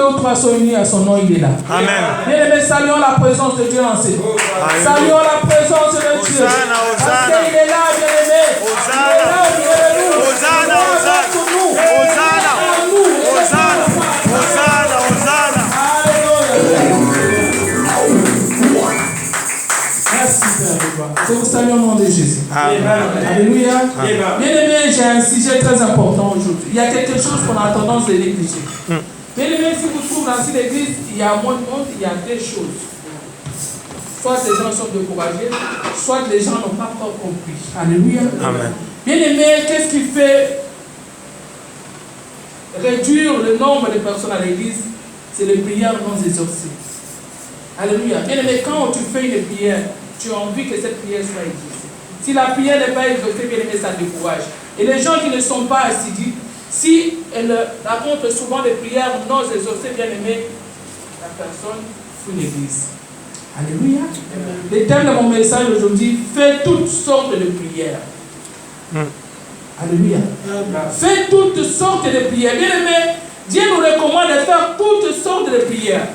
ou trois sont unis à son nom, il est là. Amen. Bien-aimés, saluons la présence de Dieu en ces lieux. Saluons la présence de Dieu. Hosanna, Parce qu'il est là, bien-aimés. Il est là au milieu de nous. Hosanna, Il est là pour nous. Hosanna. Il est là en nous. Il est là Hosanna. pour nous. Hosanna, Hosanna. Merci, Père de gloire. Je vous salue au nom de Jésus. Amen. Alléluia. Amen. Bien-aimés, j'ai un sujet très important aujourd'hui. Il y a quelque chose qu'on a tendance de négliger. Bien-aimés, si vous trouvez dans cette église, il y a moins de monde, il y a deux choses. Soit les gens sont découragés, soit les gens n'ont pas encore compris. Alléluia. Amen. Bien-aimés, qu'est-ce qui fait réduire le nombre de personnes à l'église? C'est les prières non exaucées. Alléluia. Bien-aimé, quand tu fais une prière, tu as envie que cette prière soit exaucée. Si la prière n'est pas exaucée, bien-aimé, ça décourage. Et les gens qui ne sont pas assidus, si elles racontent souvent des prières non exaucées, bien-aimé, la personne fuit l'église. Alléluia. Le thème de mon message aujourd'hui, fais toutes sortes de prières. Alléluia. Fais toutes sortes de prières. Bien-aimé, Dieu nous recommande de faire toutes sortes de prières.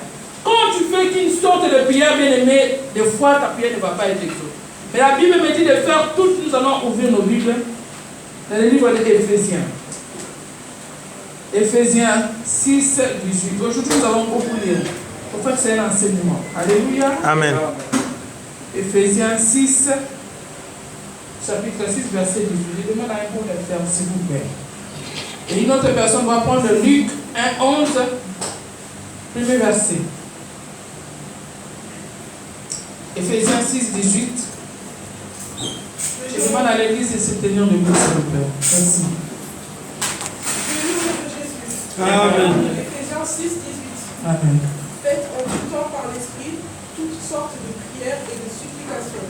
Quand tu fais qu'une sorte de prière, bien-aimé, des fois ta prière ne va pas être exaucée. Mais la Bible me dit de faire toutes. Nous allons ouvrir nos Bibles dans le livre d'Éphésiens. Éphésiens 6, 18. Aujourd'hui, nous allons beaucoup lire. En fait, c'est un enseignement. Alléluia. Amen. Éphésiens 6, chapitre 6, verset 18. Je demande à un bon de faire, s'il vous plaît. Et une autre personne va prendre Luc 1, 11, premier verset. Éphésiens 6, 18. Je demande à l'église de se tenir debout, s'il vous plaît. Merci. Amen. Éphésiens 6, 18. Amen. Faites en tout temps par l'Esprit toutes sortes de prières et de supplications.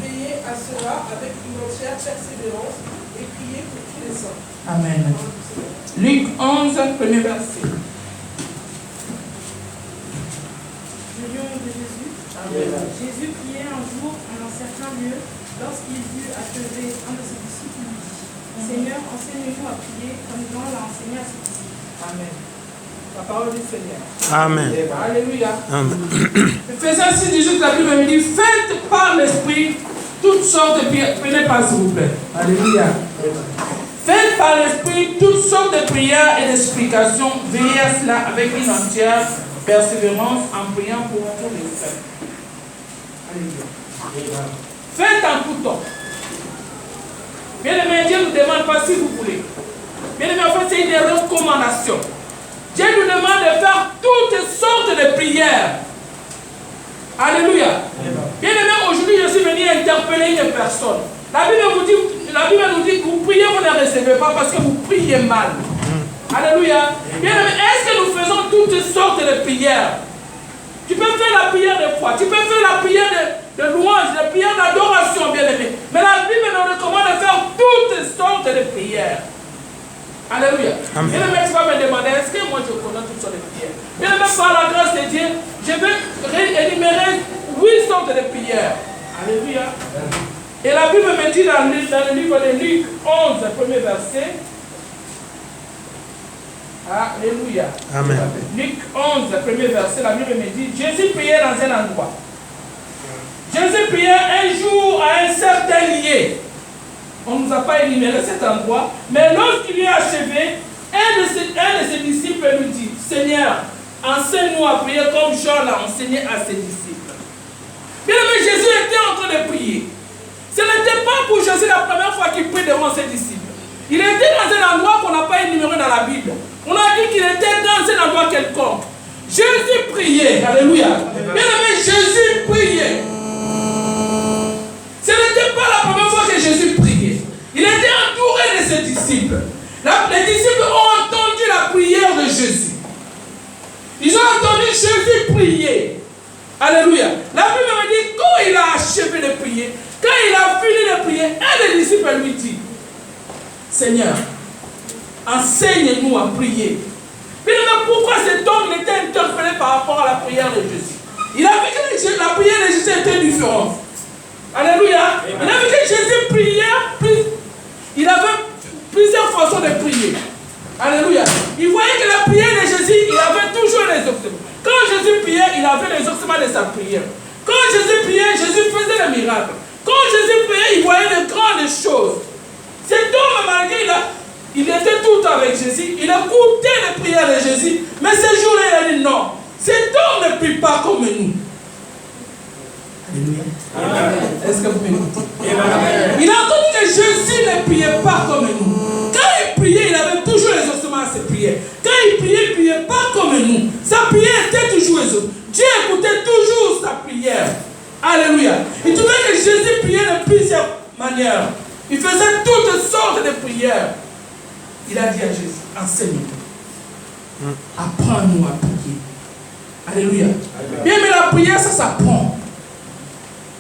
Veillez à cela avec une entière persévérance et priez pour tous les saints. Amen. Luc 11, premier verset. Le lion de Jésus. Amen. Jésus priait un jour en un certain lieu. Lorsqu'il fut achevé, un de ses disciples lui dit, Seigneur, enseigne-nous à prier comme Jean l'a enseigné à ses disciples. Amen. La parole du Seigneur. Amen. Alléluia. Amen. Éphésiens 6, 18, la Bible me dit, faites par l'Esprit toutes sortes de prières. Prenez pas, s'il vous plaît. Alléluia. Faites par l'Esprit toutes sortes de prières et d'explications. Veillez à cela avec une entière persévérance en priant pour tous les saints. Alléluia. Faites en tout temps. Bien-aimé, Dieu ne nous demande pas si vous voulez. Bien-aimé, en fait, c'est une recommandation. Dieu nous demande de faire toutes sortes de prières. Alléluia. Bien-aimé, aujourd'hui, je suis venu interpeller une personne. La Bible nous dit que vous priez, vous ne recevez pas parce que vous priez mal. Alléluia. Bien-aimé, est-ce que nous faisons toutes sortes de prières? Tu peux faire la prière de foi, tu peux faire la prière de louange, la prière d'adoration, bien-aimé. Mais la Bible nous recommande de faire toutes sortes de prières. Alléluia. Bien-aimé, tu vas me demander, est-ce que moi je connais toutes sortes de prières? Bien-aimé, par la grâce de Dieu, je vais énumérer 8 sortes de prières. Alléluia. Et la Bible me dit dans le livre de Luc 11, premier verset. Alléluia. Amen. Luc 11, premier verset, la Bible me dit, Jésus priait dans un endroit. Jésus priait un jour à un certain lieu. On ne nous a pas énuméré cet endroit, mais lorsqu'il eut achevé, un de ses disciples lui dit, Seigneur, enseigne-nous à prier comme Jean l'a enseigné à ses disciples. Bien aimé, Jésus était en train de prier. Ce n'était pas pour Jésus la première fois qu'il prie devant ses disciples. Il était dans un endroit qu'on n'a pas énuméré dans la Bible. On a dit qu'il était dans un endroit quelconque. Jésus priait. Alléluia. Bien aimé, Jésus priait. Ce n'était pas la première fois que Jésus priait. Il était entouré de ses disciples. Les disciples ont entendu la prière de Jésus. Ils ont entendu Jésus prier. Alléluia. La Bible me dit, quand il a achevé de prier, quand il a fini de prier, un des disciples lui dit, Seigneur, enseigne-nous à prier. Mais pourquoi cet homme était interpellé par rapport à la prière de Jésus? Il a vu que la prière de Jésus était différente. Alléluia. Il a vu que Jésus priait, il avait plusieurs façons de prier. Alléluia. Il voyait que la prière de Jésus, il avait toujours les exaucements. Quand Jésus priait, il avait les exaucements de sa prière. Quand Jésus priait, Jésus faisait des miracles. Quand Jésus priait, il voyait de grandes choses. Cet homme, malgré il était tout le temps avec Jésus, il écoutait les prières de Jésus, mais ce jour-là, il a dit non, cet homme ne prie pas comme nous. Alléluia. Est-ce que vous m'écoutez? Il a entendu que Jésus ne priait pas comme nous. Quand il priait, il avait toujours les ossements à ses prières. Quand il ne priait pas comme nous. Sa prière était toujours exaucée. Dieu écoutait toujours sa prière. Alléluia. Il trouvait que Jésus priait de plusieurs manières. Il faisait toutes sortes de prières. Il a dit à Jésus, enseigne-nous. Apprends-nous à prier. Alléluia. Bien, mais la prière, ça s'apprend.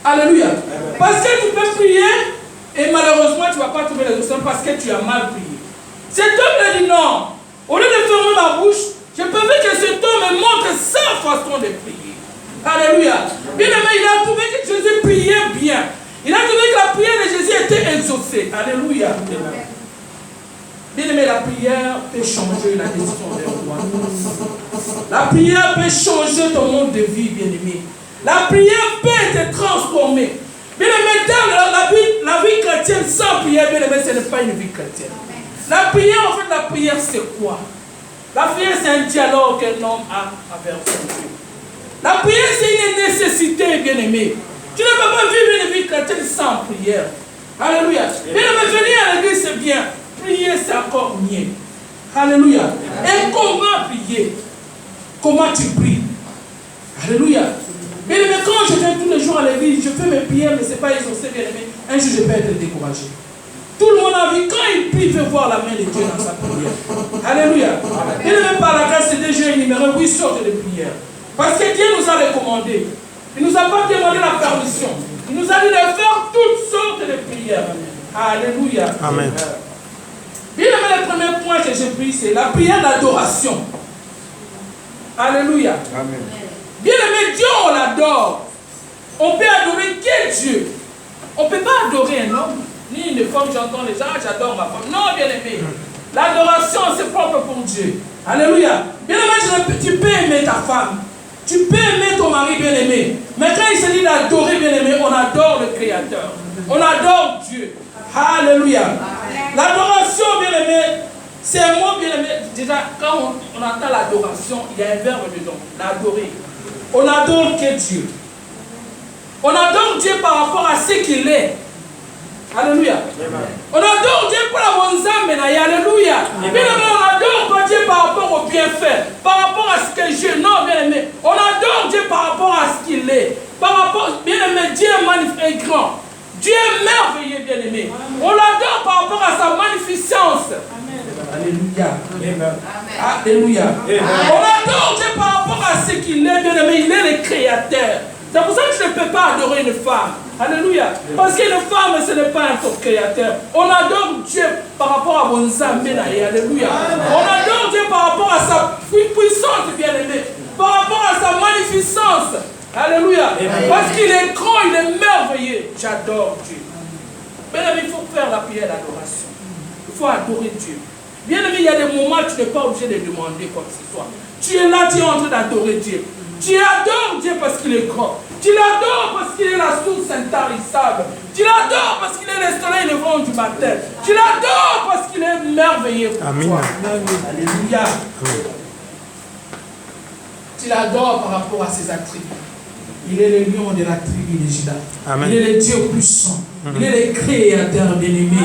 Alléluia. Parce que tu peux prier et malheureusement, tu ne vas pas trouver les ossements parce que tu as mal prié. Cet homme a dit non. Au lieu de fermer ma bouche, je peux voir que cet homme me montre sa façon de prier. Alléluia. Bien aimé, il a trouvé que Jésus priait bien. Il a trouvé que la prière de Jésus était exaucée. Alléluia. Bien aimé, la prière peut changer la décision d'un roi. La prière peut changer ton monde de vie, bien aimé. La prière peut te transformer. Bien aimé, dans la vie chrétienne sans prière, bien aimé, ce n'est pas une vie chrétienne. La prière, en fait, la prière, c'est quoi? La prière, c'est un dialogue qu'un homme a avec son Dieu. La prière, c'est une nécessité, bien aimé. Tu ne peux pas vivre une vie chrétienne sans prière. Alléluia. Bien aimé, venir à l'église, c'est bien. Prier, c'est encore mieux. Alléluia. Et comment prier? Comment tu pries? Alléluia. Bien aimé, quand je viens tous les jours à l'église, je fais mes prières, mais ce n'est pas exaucé, bien aimé. Un jour, je peux être découragé. Tout le monde a vu, quand il prie, il veut voir la main de Dieu dans sa prière. Alléluia. Bien aimé, par la grâce de Dieu, j'ai énuméré 8 sortes de prières. Parce que Dieu nous a recommandé. Il ne nous a pas demandé la permission. Il nous a dit de faire toutes sortes de prières. Alléluia. Amen. Bien aimé, le premier point que j'ai pris, c'est la prière d'adoration. Alléluia. Amen. Bien aimé, Dieu, on l'adore. On peut adorer quel Dieu? On ne peut pas adorer un homme, ni une femme. J'entends les gens, j'adore ma femme. Non, bien aimé. L'adoration, c'est propre pour Dieu. Alléluia. Bien aimé, tu peux aimer ta femme. Tu peux aimer ton mari, bien aimé. Mais quand il s'agit d'adorer, bien aimé, on adore le Créateur. On adore Dieu. Alléluia. L'adoration, bien aimé, c'est un mot, bien aimé. Déjà, quand on entend l'adoration, il y a un verbe dedans. L'adorer. On adore quel Dieu? On adore Dieu par rapport à ce qu'il est. Alléluia. On adore Dieu pour la bonne âme. Alléluia. Bien aimé, on adore pas Dieu par rapport au bienfait, par rapport à ce que Dieu. Non, bien aimé. On adore Dieu par rapport à ce qu'il est. Par rapport, bien aimé, Dieu est magnifique et grand. Dieu est merveilleux, bien aimé. On l'adore par rapport à sa magnificence. Alléluia. Alléluia. On adore Dieu par rapport à ce qu'il est, bien aimé. Il est le créateur. C'est pour ça que je ne peux pas adorer une femme. Alléluia. Parce qu'une femme, ce n'est pas un créateur. On adore Dieu par rapport à mon âme. Alléluia. On adore Dieu par rapport à sa puissance, bien aimé. Par rapport à sa magnificence. Alléluia. Parce qu'il est grand, il est merveilleux. J'adore Dieu. Bien aimé, il faut faire la prière d'adoration. Il faut adorer Dieu. Bien aimé, il y a des moments où tu n'es pas obligé de demander quoi que ce soit. Tu es là, tu es en train d'adorer Dieu. Tu adores Dieu parce qu'il est grand. Tu l'adores parce qu'il est la source intarissable. Tu l'adores parce qu'il est le soleil levant du matin. Tu l'adores parce qu'il est merveilleux pour toi. Alléluia. Tu l'adores par rapport à ses attributs. Il est le lion de la tribu de Juda. Il est le Dieu puissant. Il est le créateur bien-aimé.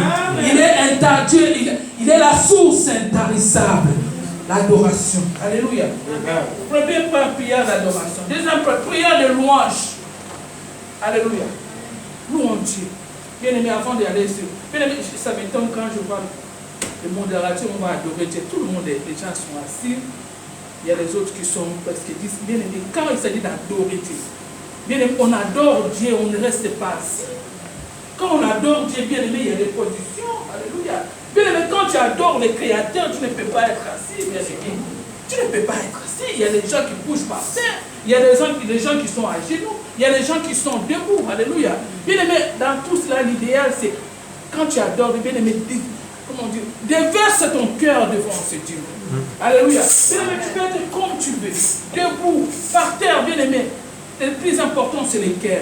Il est Dieu. Il est la source intarissable. L'adoration. Alléluia. Premier point, prière d'adoration. Deuxième point, prière de louange. Alléluia. Louons Dieu. Bien aimé, avant d'aller sur. Bien aimé, ça m'étonne quand je vois le monde de la radio, on va adorer Dieu. Tout le monde, les gens sont assis. Il y a les autres qui sont parce qu'ils disent, bien aimé, quand il s'agit d'adorer Dieu, bien aimé, on adore Dieu, on ne reste pas assis. Quand on adore Dieu, bien aimé, il y a des positions. Alléluia. Bien aimé, quand tu adores le Créateur, tu ne peux pas être assis, bien aimé. Tu ne peux pas être assis. Il y a des gens qui bougent par terre. Il y a des gens qui sont à genoux. Il y a des gens qui sont debout. Alléluia. Bien aimé, dans tout cela, l'idéal, c'est quand tu adores, bien aimé, comment dire, déverse ton cœur devant ce Dieu. Alléluia. Bien-aimé, tu peux être comme tu veux, debout, par terre, bien-aimé. Le plus important, c'est le cœur.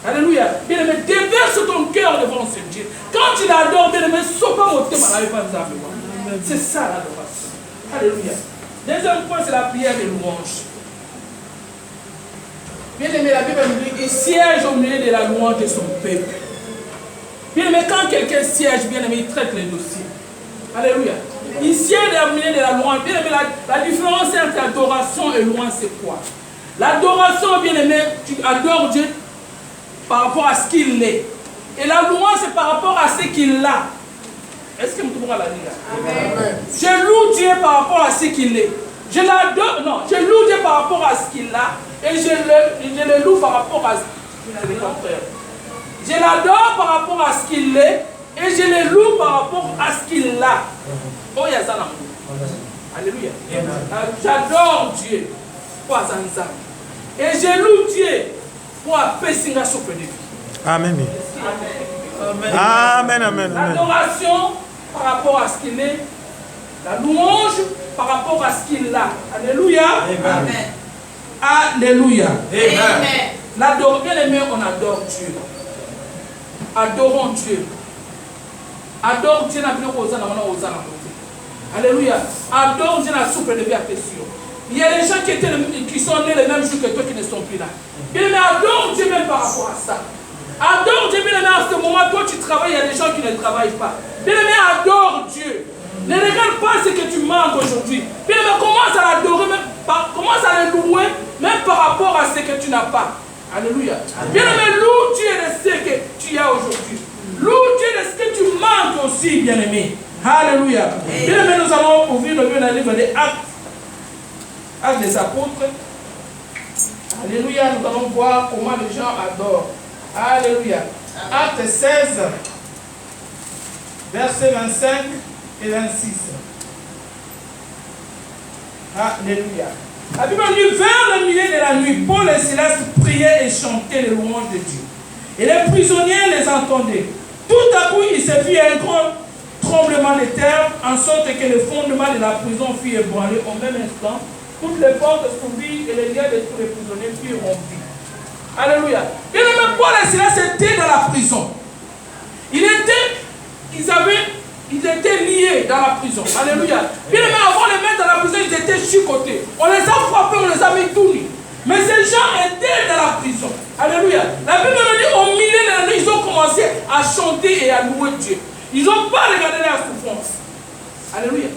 Alléluia. Bien-aimé, déverse ton cœur devant ce Dieu. Quand tu l'adores, bien-aimé, c'est ça l'adoration. Alléluia. Deuxième point, c'est la prière de louange. Bien-aimé, la Bible nous dit qu'il siège au milieu de la louange de son peuple. Bien-aimé, quand quelqu'un siège, bien-aimé, il traite les dossiers. Alléluia. Il siège au milieu de la louange. Bien-aimé, la différence entre adoration et louange, c'est quoi? L'adoration, bien-aimé, tu adores Dieu par rapport à ce qu'il est. Et la louange, c'est par rapport à ce qu'il a. Est-ce que vous pouvez la dire? Amen. Je loue Dieu par rapport à ce qu'il est. Je l'adore, non, je loue Dieu par rapport à ce qu'il a. Et je le loue par rapport à ce qu'il est. Je l'adore par rapport à ce qu'il est. Et je le loue par rapport à ce qu'il a. Oh, il y a ça dans le monde. Alléluia. J'adore Dieu pour Azanza. Et je loue Dieu pour apaiser la soupe de vie. Amen. Amen, amen. L'adoration par rapport à ce qu'il est. La louange par rapport à ce qu'il a. Alléluia. Amen. Alléluia. Amen. L'adore, bien aimé, on adore Dieu. Adorons Dieu. Adore Dieu na bien aux âmes. Alléluia. Adore Dieu na soupe de vie à tes yeux. Il y a des gens qui sont nés le même jour que toi qui ne sont plus là. Bien aimé, adore Dieu même par rapport à ça. Adore Dieu, bien aimé, à ce moment, toi tu travailles, il y a des gens qui ne travaillent pas. Bien aimé, adore Dieu. Ne regarde pas ce que tu manques aujourd'hui. Bien aimé, commence à l'adorer, commence à le louer, même par rapport à ce que tu n'as pas. Alléluia. Bien aimé, loue Dieu de ce que tu as aujourd'hui. Loue Dieu de ce que tu manques aussi, bien aimé. Alléluia. Bien aimé, nous allons ouvrir le livre des Actes. Actes des apôtres. Alléluia, nous allons voir comment les gens adorent. Alléluia. Actes 16, versets 25 et 26. Alléluia. La Bible dit, vers le milieu de la nuit, Paul et Silas priaient et chantaient les louanges de Dieu. Et les prisonniers les entendaient. Tout à coup, il se fit un grand tremblement de terre, en sorte que le fondement de la prison fut ébranlé au même instant. Toutes les portes s'ouvrirent et les liens de tous les prisonniers furent rompus. Alléluia. Et même Paul et Silas étaient dans la prison. Ils étaient liés dans la prison. Alléluia. Bien aimé, avant de les mettre dans la prison, ils étaient chicotés. On les a frappés, on les a mis tout nus. Mais ces gens étaient dans la prison. Alléluia. La Bible nous dit, au milieu de la nuit, ils ont commencé à chanter et à louer Dieu. Ils n'ont pas regardé la souffrance. Alléluia.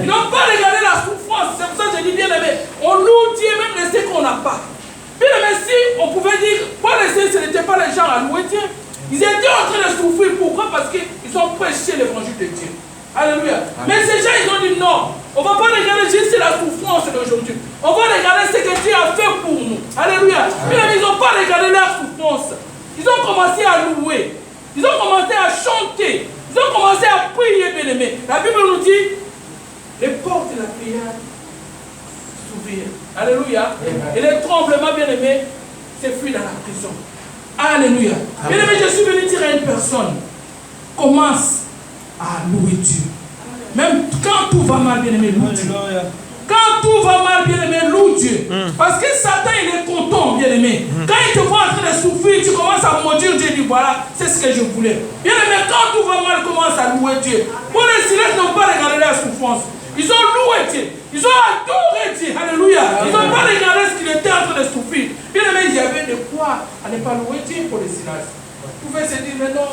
Ils n'ont pas regardé la souffrance. C'est pour ça que je dis, bien aimé, on loue Dieu même de ce qu'on n'a pas. Bien aimé, si on pouvait dire, Paul et Silas, ce n'étaient pas les gens à louer Dieu. Ils étaient en train de souffrir. Pourquoi? Parce qu'ils ont prêché l'évangile de Dieu. Alléluia. Amen. Mais ces gens, ils ont dit non. On ne va pas regarder juste la souffrance d'aujourd'hui. On va regarder ce que Dieu a fait pour nous. Alléluia. Mais ils n'ont pas regardé leur souffrance. Ils ont commencé à louer. Ils ont commencé à chanter. Ils ont commencé à prier, bien aimé. La Bible nous dit, les portes de la prière s'ouvrirent. Alléluia. Amen. Et les tremblements, bien aimé, se fuient dans la prison. Alléluia. Bien aimé, je suis venu dire à une personne, commence à louer Dieu. Même quand tout va mal, bien aimé, loue Dieu. Quand tout va mal, bien aimé, loue Dieu. Parce que Satan, il est content, bien aimé. Quand il te voit en train de souffrir, tu commences à maudire Dieu, dit voilà, c'est ce que je voulais. Bien aimé, quand tout va mal, commence à louer Dieu. Pour les Silas n'ont pas regardé la souffrance. Ils ont loué Dieu. Ils ont adoré Dieu. Alléluia. Ils n'ont pas regardé ce qu'il était en train de souffrir. Bien aimé, il y avait de quoi à ne pas louer Dieu pour les Silas. Vous pouvez se dire, mais non,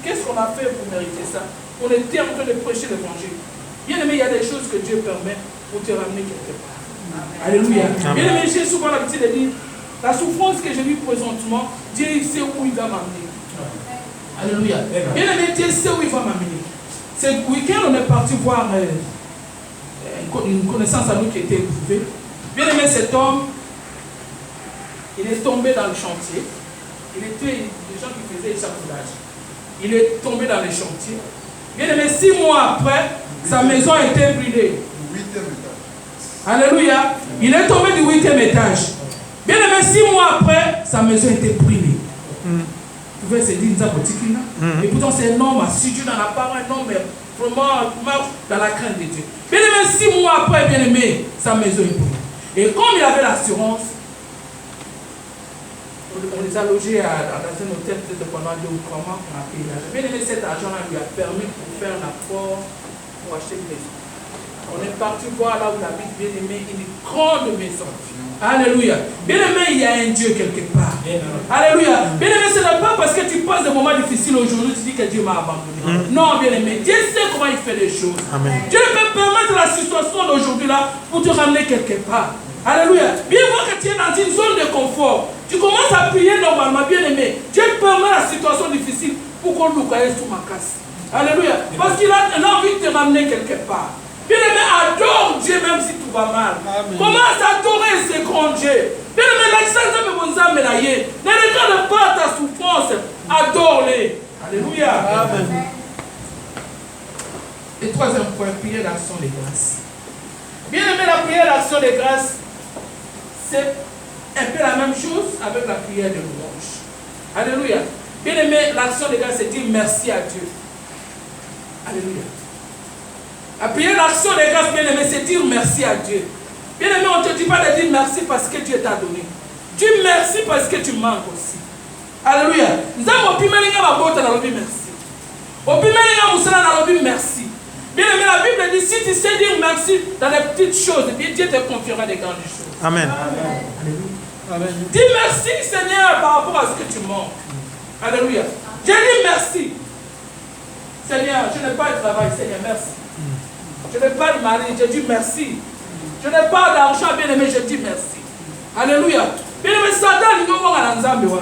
qu'est-ce qu'on a fait pour mériter ça? On était en train de prêcher l'évangile. Bien aimé, il y a des choses que Dieu permet pour te ramener quelque part. Alléluia. Bien aimé, j'ai souvent l'habitude de dire, la souffrance que je vis présentement, Dieu sait où il va m'amener. Alléluia. Bien aimé, Dieu sait où il va m'amener. Ce week-end, on est parti voir une connaissance à nous qui était éprouvée. Bien aimé, cet homme, il est tombé dans le chantier. Il était des gens qui faisaient échafaudage. Il est tombé dans les chantiers. Bien aimé, 6 mois après, sa maison a été brûlée. 8e étage. Alléluia. Il est tombé du 8e étage. Bien aimé, 6 mois après, sa maison a été brûlée. Vous pouvez se dire, et pourtant c'est un homme assidu dans la parole, un homme vraiment marche dans la crainte de Dieu. Bien aimé, 6 mois après, bien aimé, sa maison est brûlée. Et comme il avait l'assurance, on les a logés dans un hôtel peut-être pendant 2 ou 3 mois qu'on a payé l'argent. Bien aimé, cet argent-là lui a permis de faire un apport pour acheter une maison. On est parti voir là où il habite, bien aimé, une grande maison. Alléluia. Bien aimé, il y a un Dieu quelque part. Alléluia. Bien aimé, ce n'est pas parce que tu passes des moments difficiles aujourd'hui, tu dis que Dieu m'a abandonné. Non, bien aimé, Dieu sait comment il fait les choses. Amen. Dieu peut permettre la situation d'aujourd'hui là pour te ramener quelque part. Alléluia. Bien voir que tu es dans une zone de confort. Tu commences à prier normalement, bien aimé. Dieu permet la situation difficile pour qu'on nous caille sous ma casse. Alléluia. Parce qu'il a envie de te ramener quelque part. Bien aimé, adore Dieu même si tout va mal. Amen. Commence à adorer ce grand Dieu. Bien aimé, ne regarde pas ta souffrance. Adore-les. Alléluia. Amen. Et 3e point, prière d'action de grâce. Bien aimé, la prière d'action de grâce, c'est un peu la même chose avec la prière de louange. Alléluia. Bien aimé, l'action de grâce, c'est dire merci à Dieu. Alléluia. La prière d'action de grâce, bien aimé, c'est dire merci à Dieu. Bien aimé, on ne te dit pas de dire merci parce que Dieu t'a donné. Dis merci parce que tu manques aussi. Alléluia. Nous avons merci. Merci. Bien aimé, la Bible dit si tu sais dire merci dans les petites choses, Dieu te confiera des grandes choses. Amen. Alléluia. Amen. Dis merci Seigneur par rapport à ce que tu manques. Alléluia. Je dis merci. Seigneur, je n'ai pas de travail, Seigneur, merci. Je n'ai pas de mari, je dis merci. Je n'ai pas d'argent, bien aimé, je dis merci. Alléluia. Bien aimé, Satan, il nous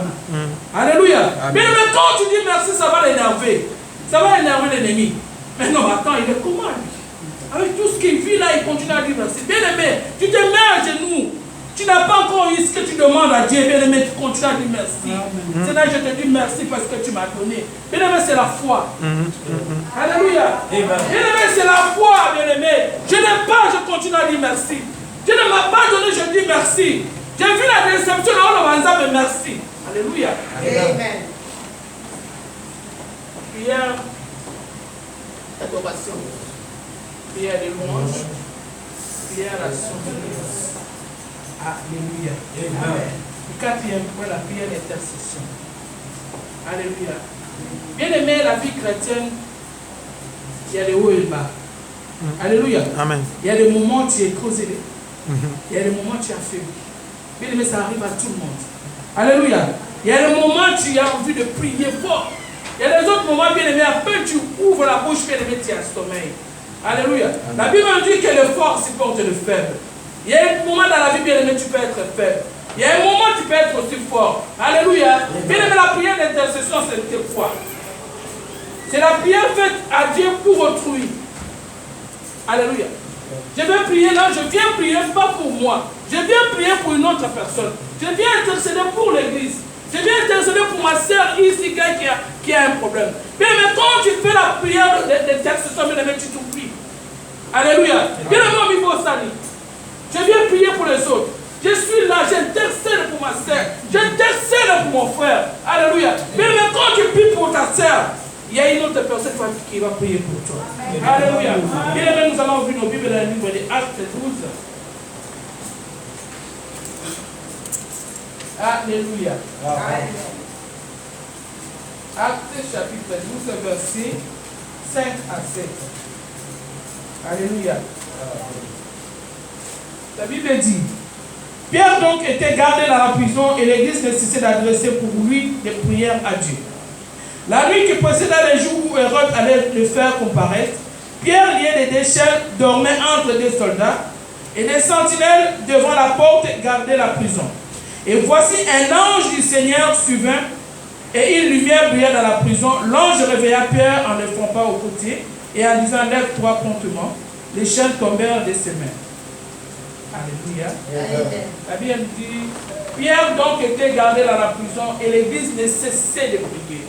Alléluia. Bien aimé, quand tu dis merci, ça va l'énerver. Ça va énerver l'ennemi. Mais non, attends, il est comment lui? Avec tout ce qu'il vit là, il continue à dire merci. Bien aimé, tu te mets à genoux. Tu n'as pas encore eu ce que tu demandes à Dieu. Bien aimé, tu continues à dire merci. Seigneur, je te dis merci parce que tu m'as donné. Bien aimé, c'est la foi. Alléluia. Bien aimé, c'est la foi, bien aimé. Je n'ai pas, je continue à dire merci. Dieu ne m'a pas donné, je dis merci. J'ai vu la déception, on va mais merci. Alléluia. Amen. Prière d'adoration, prière de louange, prière d'action de grâce. Alléluia. Amen. Le 4e point, la prière d'intercession. Alléluia. Bien aimé, la vie chrétienne, il y a des hauts et des bas. Alléluia. Amen. Il y a des moments où tu es trop zélé. Il y a des moments où tu es affaibli. Bien aimé, ça arrive à tout le monde. Alléluia. Il y a des moments où tu as envie de prier fort. Il y a des autres moments, bien aimé, après tu ouvres la bouche, bien aimé, tu as sommeil. Alléluia. La Bible dit que le fort supporte le faible. Il y a un moment dans la vie, bien aimé, tu peux être faible. Il y a un moment où tu peux être aussi fort. Alléluia. Bien aimé, la prière d'intercession, c'est quoi? C'est la prière faite à Dieu pour autrui. Alléluia. Je vais prier là, je viens prier pas pour moi. Je viens prier pour une autre personne. Je viens intercéder pour l'église. Je viens intercéder pour ma soeur ici qui a un problème. Bien aimé, quand tu fais la prière d'intercession, bien aimé, tu t'oublies. Alléluia. Bien aimé, il faut salir. Je viens prier pour les autres. Je suis là, j'intercède pour ma soeur. J'intercède pour mon frère. Alléluia. Bien aimé, quand tu pries pour ta soeur, il y a une autre personne qui va prier pour toi. Alléluia. Bien aimé, nous allons ouvrir nos Bibles dans le livre des Actes 12. Alléluia. Actes chapitre 12, verset 5 à 7. Alléluia. La Bible dit, Pierre donc était gardé dans la prison et l'église ne cessait d'adresser pour lui des prières à Dieu. La nuit qui précédait le jour où Hérode allait le faire comparaître, Pierre, lié des déchets, dormait entre des soldats et des sentinelles devant la porte gardaient la prison. Et voici un ange du Seigneur survint et une lumière brillait dans la prison. L'ange réveilla Pierre en le frappant au côté et en disant lève-toi promptement. Les chaînes tombèrent de ses mains. Alléluia. La Bible dit Pierre donc était gardé dans la prison et l'église ne cessait de prier.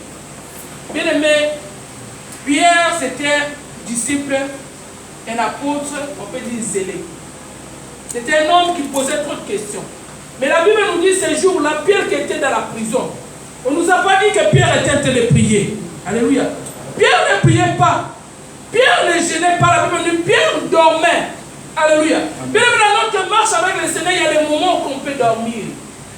Bien aimé, Pierre c'était un disciple, un apôtre, on peut dire zélé. C'était un homme qui posait trop de questions. Mais la Bible nous dit ce jour-là, Pierre qui était dans la prison. On ne nous a pas dit que Pierre était en train de prier. Alléluia. Pierre ne priait pas. Pierre ne gênait pas, la Bible dit Pierre dormait. Alléluia. Bien dans notre marche avec le Seigneur, il y a des moments où on peut dormir.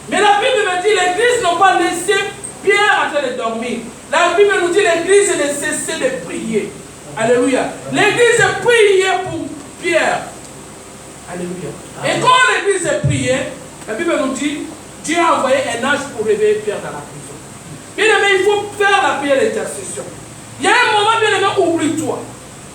Mais la Bible me dit l'église n'a pas laissé Pierre en train de dormir. La Bible nous dit l'église ne cessait de prier. Alléluia. L'église priait pour Pierre. Alléluia. Et quand l'église priait, la Bible nous dit Dieu a envoyé un ange pour réveiller Pierre dans la prison. Bien aimé, il faut faire la prière d'intercession. Il y a un moment, bien aimé, oublie-toi.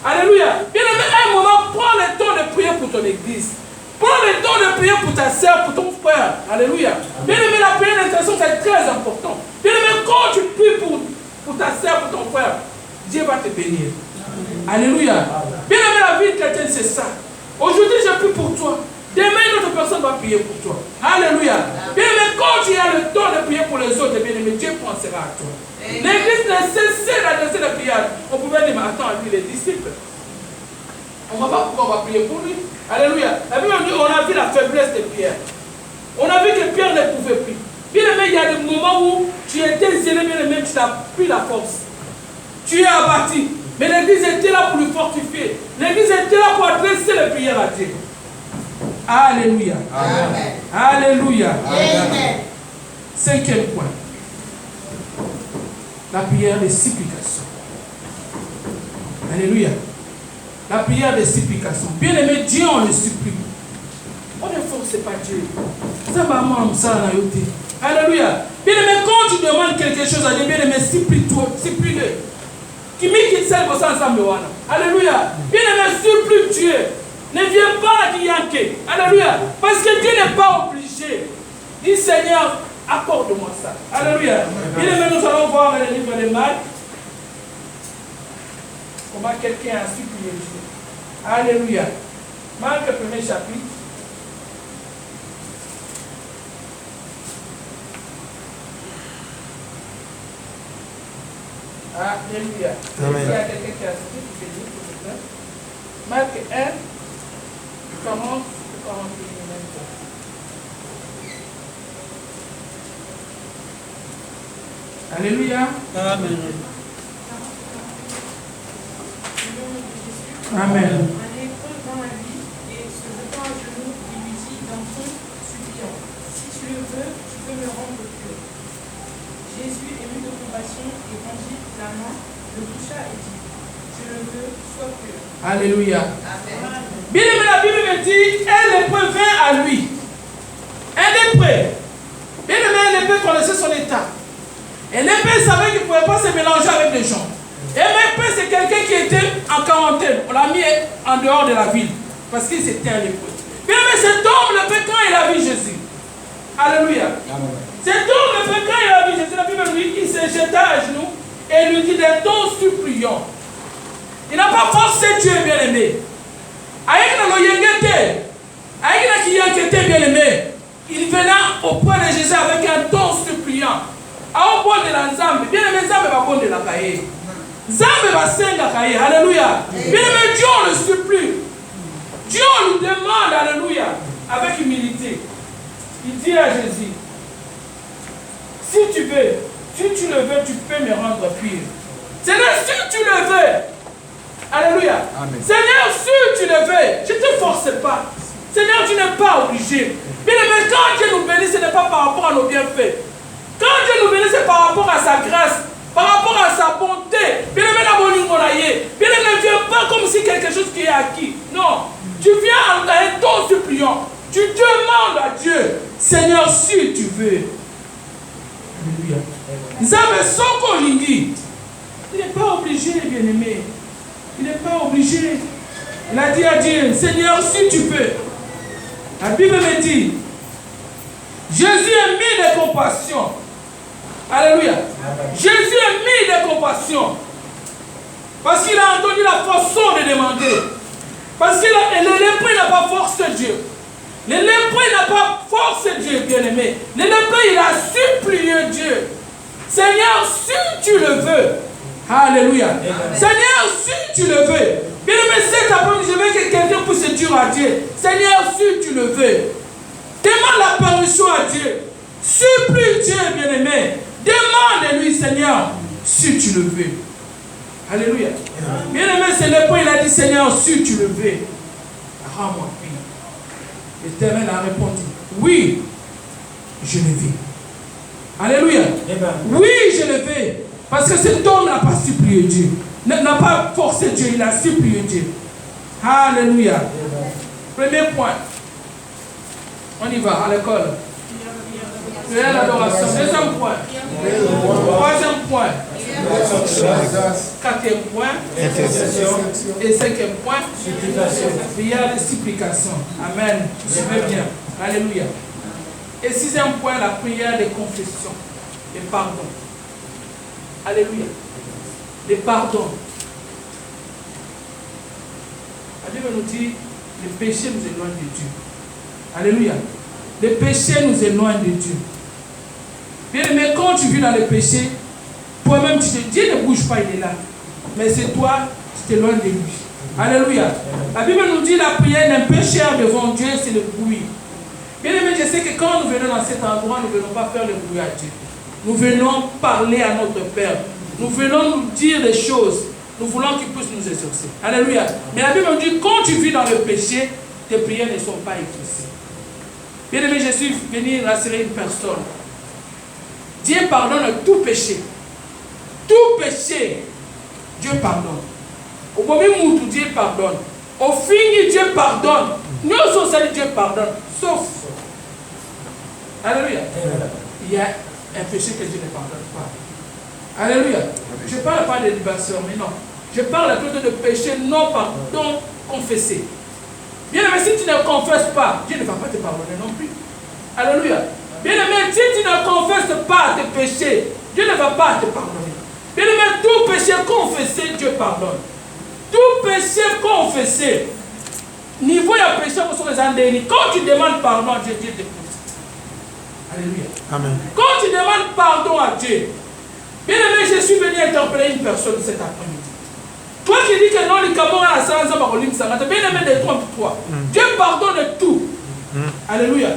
Alléluia. Bien aimé, un moment, prends le temps de prier pour ton église. Prends le temps de prier pour ta soeur, pour ton frère. Alléluia. Bien aimé, la prière d'intercession, c'est très important. Bien aimé, quand tu pries pour ta soeur, pour ton frère, Dieu va te bénir. Alléluia. Bien aimé, la vie chrétienne, c'est ça. Aujourd'hui, je prie pour toi. Demain, une autre personne va prier pour toi. Alléluia. Bien aimé, quand tu as le temps de prier pour les autres, bien aimé, Dieu pensera à toi. L'église ne cessait d'adresser la prière. On pouvait dire, mais attends, lui, les disciples. On ne va pas pourquoi on va prier pour lui. Alléluia. La Bible dit, on a vu la faiblesse de Pierre. On a vu que Pierre ne pouvait plus. Bien aimé, il y a des moments où tu étais zélé, bien aimé, tu n'as plus la force. Tu es abattu. Mais l'église était là pour lui fortifier. L'église était là pour adresser les prières à Dieu. Alléluia. Amen. Alléluia. Amen. Cinquième point. La prière de supplication. Alléluia. La prière de supplication. Bien aimé, Dieu, on le supplie. On ne force pas Dieu. Ça va moi, ça, alléluia. Bien aimé, quand tu demandes quelque chose à Dieu, bien aimé, supplie-toi, supplie-le. Qui m'y quitte celle pour ça ensemble. Alléluia. Bien aimé, supplie Dieu. Ne viens pas à Kiyanke. Alléluia. Parce que Dieu n'est pas obligé. Dis Seigneur, accorde-moi ça. Alléluia. Bien aimé, nous allons voir dans le livre de Marc comment quelqu'un a supplié Dieu. Alléluia. Marc, le premier chapitre. Alléluia. Amen. Il y a quelqu'un qui a cité, qui peut dire, s'il vous plaît. Marc 1, 40, 41. Alléluia. Amen. Amen. Un lépreux vint à lui et se jetant à genoux, il lui dit d'un ton suppliant, si tu le veux, tu peux me rendre pur. Jésus, ému de compassion, étendit la main, le toucha et dit, je le veux, sois pur. Alléluia. Amen. Bien aimé, la Bible me dit, un lépreux vint à lui. Un lépreux. Bien aimé, un lépreux connaissait son état. Un lépreux savait qu'il ne pouvait pas se mélanger avec les gens. Un lépreux, c'est quelqu'un qui était en quarantaine. On l'a mis en dehors de la ville. Parce qu'il était un lépreux. Bien aimé, cet homme lépreux, quand il a vu Jésus. Alléluia. Cet homme lépreux, quand il a vu Jésus, la Bible lui dit, il se jeta à genoux et lui dit d'un ton suppliant. Il n'a pas forcé Dieu, bien aimé. Bien aimé, il venait auprès de Jésus avec un ton suppliant. Bien aimé, Zambe va bon de la cahier. Zambe va senga cahier. Alléluia. Bien aimé, Dieu le supplie. Dieu lui demande, alléluia, avec humilité. Il dit à Jésus, si tu veux, si tu le veux, tu peux me rendre pur. Seigneur, si tu le veux. Alléluia. Amen. Seigneur, si tu le veux, je ne te force pas. Seigneur, tu n'es pas obligé. Bien aimé, quand Dieu nous bénit, ce n'est pas par rapport à nos bienfaits. Quand Dieu nous bénit, c'est par rapport à sa grâce, par rapport à sa bonté. Bien aimé, la bonne monaïe. Bien aimé, ne viens pas comme si quelque chose qui est acquis. Non. Tu viens en un ton suppliant. Tu demandes à Dieu, Seigneur, si tu veux. Alléluia. Nzambe soko lingi. Il n'est pas obligé, bien aimé. Il n'est pas obligé. Il a dit à Dieu, Seigneur, si tu peux. La Bible me dit, Jésus est mis de compassion. Alléluia. Jésus est mis de compassion. Parce qu'il a entendu la façon de demander. Parce que le lépreux n'a pas forcé Dieu. Le lépreux n'a pas forcé Dieu, bien-aimé. Le lépreux, il a supplié Dieu. Seigneur, si tu le veux. Alléluia. Seigneur, si tu le veux. Bien-aimé, cet après-midi, je veux que quelqu'un puisse dire à Dieu, Seigneur, si tu le veux. Demande la permission à Dieu. Supplie Dieu, bien-aimé. Demande-lui, Seigneur, si tu le veux. Alléluia. Bien-aimé, c'est le point, il a dit, Seigneur, si tu le veux, rends-moi paix. L'Éternel a répondu, oui, je le vais. Alléluia. Oui, je le vais. Parce que cet homme n'a pas supplié Dieu. N'a pas forcé Dieu, il a supplié Dieu. Alléluia. Premier point. On y va à l'école. Prière l'adoration. Deuxième point. Troisième point. Quatrième point. Et cinquième point. Prière de supplication. Amen. Je vais bien. Alléluia. Et sixième point, la prière de confession et pardon. Alléluia. Le pardon. La Bible nous dit, le péché nous éloigne de Dieu. Alléluia. Le péché nous éloigne de Dieu. Bien aimé, quand tu vis dans le péché, toi-même, Dieu ne bouge pas, il est là. Mais c'est toi, tu t'éloignes de lui. Alléluia. La Bible nous dit, la prière d'un pécheur devant Dieu, c'est le bruit. Bien aimé, je sais que quand nous venons dans cet endroit, nous ne venons pas faire le bruit à Dieu. Nous venons parler à notre Père. Nous venons nous dire des choses. Nous voulons qu'il puisse nous exaucer. Alléluia. Mais la Bible nous dit, quand tu vis dans le péché, tes prières ne sont pas exaucées. Bien aimé, je suis venu rassurer une personne. Dieu pardonne tout péché. Tout péché, Dieu pardonne. Au moment où Dieu pardonne. Au fin, Dieu pardonne. Nous sommes salués, Dieu pardonne. Sauf. Alléluia. Il y a un péché que Dieu ne pardonne pas. Alléluia. Je ne parle pas de libération, mais non. Je parle plutôt de péché non pardon confessé. Bien aimé, si tu ne confesses pas, Dieu ne va pas te pardonner non plus. Alléluia. Bien aimé, si tu ne confesses pas tes péchés, Dieu ne va pas te pardonner. Bien aimé, tout péché confessé, Dieu pardonne. Tout péché confessé. Niveau de péché, vous serez en déni. Quand tu demandes pardon à Dieu, Dieu t'écoute. Alléluia. Amen. Quand tu demandes pardon à Dieu, bien aimé, je suis venu interpeller une personne cet après-midi. Toi qui dis que non, les camarades à la salle, bien aimé, détrompe-toi. Dieu pardonne tout. Alléluia.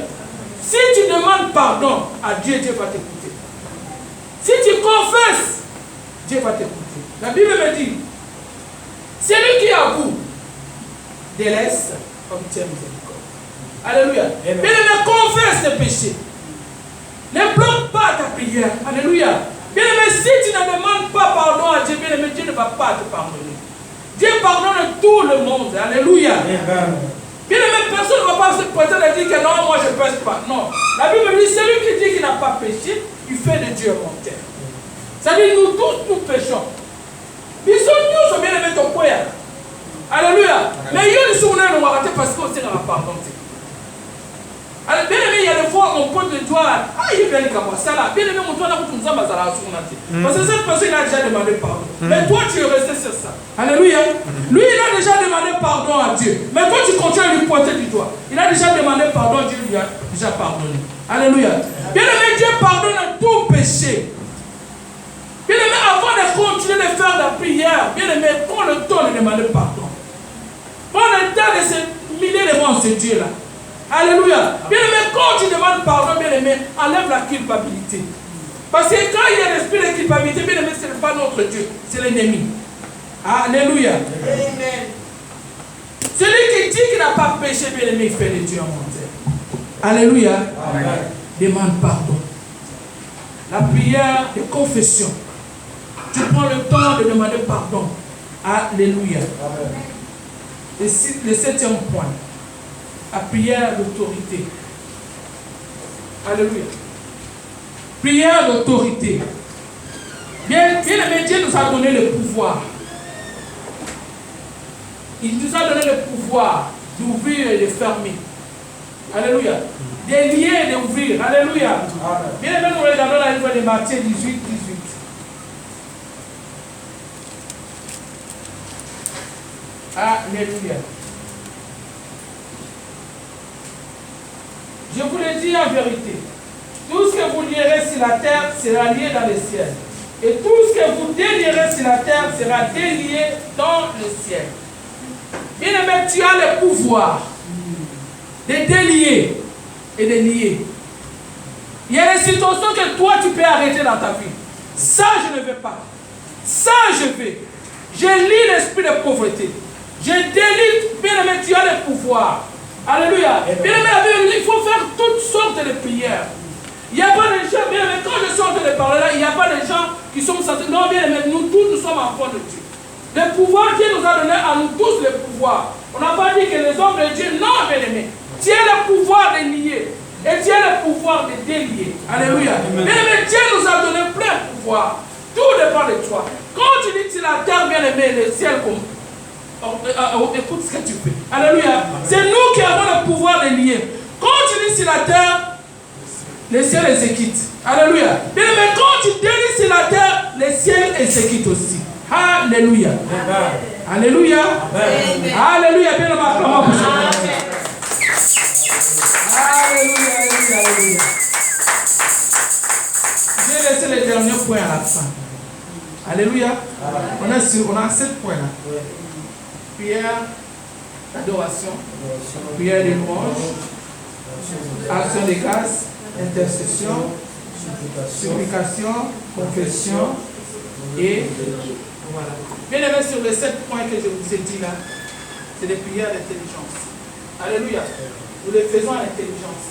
Si tu demandes pardon à Dieu, Dieu va t'écouter. Si tu confesses, Dieu va t'écouter. La Bible me dit, celui qui avoue, délaisse comme tu aimes miséricorde. Alléluia. Bien aimé, confesse tes péchés. Ne bloque pas ta prière. Alléluia. Bien aimé, si tu ne demandes pas pardon à Dieu, bien aimé, Dieu ne va pas te pardonner. Dieu pardonne tout le monde. Alléluia. Bien aimé, personne ne va pas se prétendre et dire que non, moi je ne pêche pas. Non. La Bible dit, celui qui dit qu'il n'a pas péché, il fait de Dieu un menteur. C'est-à-dire, nous tous, nous péchons. Ils sont tous bien aimés ton poids. Alléluia. Mais il y a des souvenirs de moi parce qu'on sait dans la pardon. Alors, bien aimé, il y a des fois, on pointe le doigt. Ah, il est bien comme ça là. Bien aimé, mon doigt, là, vous nous avons parce que cette personne, il a déjà demandé pardon. Mais toi, tu es resté sur ça. Alléluia. Lui, il a déjà demandé pardon à Dieu. Mais toi, tu continues à lui pointer du doigt. Il a déjà demandé pardon, Dieu lui a déjà pardonné. Alléluia. Bien aimé, Dieu pardonne tout péché. Bien aimé, avant de continuer de faire la prière, bien aimé, prends le temps de demander pardon. Prends le temps de se humilier devant ce Dieu-là. Alléluia. Bien aimé, quand tu demandes pardon, bien aimé, enlève la culpabilité. Parce que quand il y a l'esprit de culpabilité, bien aimé, ce n'est pas notre Dieu, c'est l'ennemi. Alléluia. Amen. Celui qui dit qu'il n'a pas péché, bien aimé, il fait de Dieu un menteur. Alléluia. Amen. Demande pardon. La prière de confession. Tu prends le temps de demander pardon. Alléluia. Amen. Le septième point. La prière d'autorité. Alléluia. Prière d'autorité. Bien aimé, Dieu nous a donné le pouvoir. Il nous a donné le pouvoir d'ouvrir et de fermer. Alléluia. De lier et d'ouvrir. Alléluia. Bien aimé, nous regardons la livre de Matthieu 18, 18. Alléluia. Je vous le dis en vérité, tout ce que vous lierez sur la terre sera lié dans le ciel. Et tout ce que vous délierez sur la terre sera délié dans le ciel. Bien aimé, tu as le pouvoir de délier et de lier. Il y a des situations que toi tu peux arrêter dans ta vie. Ça je ne veux pas. Ça je veux. Je lis l'esprit de pauvreté. Je délite, bien aimé, tu as le pouvoir. Alléluia. Bien aimé, il faut faire toutes sortes de prières. Il n'y a pas de gens, bien aimé, quand je suis en train de parler là, il n'y a pas de gens qui sont censés. Non, bien aimé, nous tous, nous sommes enfants de Dieu. Le pouvoir, Dieu nous a donné à nous tous le pouvoir. On n'a pas dit que les hommes de Dieu, non, bien aimé. Tu as le pouvoir de lier. Et tu as le pouvoir de délier. Alléluia. Bien aimé, Dieu nous a donné plein de pouvoir. Tout dépend de toi. Quand tu dis sur la terre, bien aimé, le ciel comme. Écoute ce que tu fais. Alléluia. C'est nous qui avons le pouvoir de lier. Quand tu dis sur la terre, le ciel exécute. Alléluia. Bien aimé, quand tu délies sur la terre, le ciel exécute aussi. Alléluia. Alléluia. Alléluia. Bien aimé, acclamons pour ça. Alléluia, alléluia, alléluia. J'ai laissé le dernier point à la fin. Alléluia. On a 7 points là. Prière d'adoration, prière de louange, action de grâce, intercession, supplication, confession et voilà. Bien aimé, sur les 7 points que je vous ai dit là, c'est des prières d'intelligence. Alléluia. Nous les faisons à l'intelligence.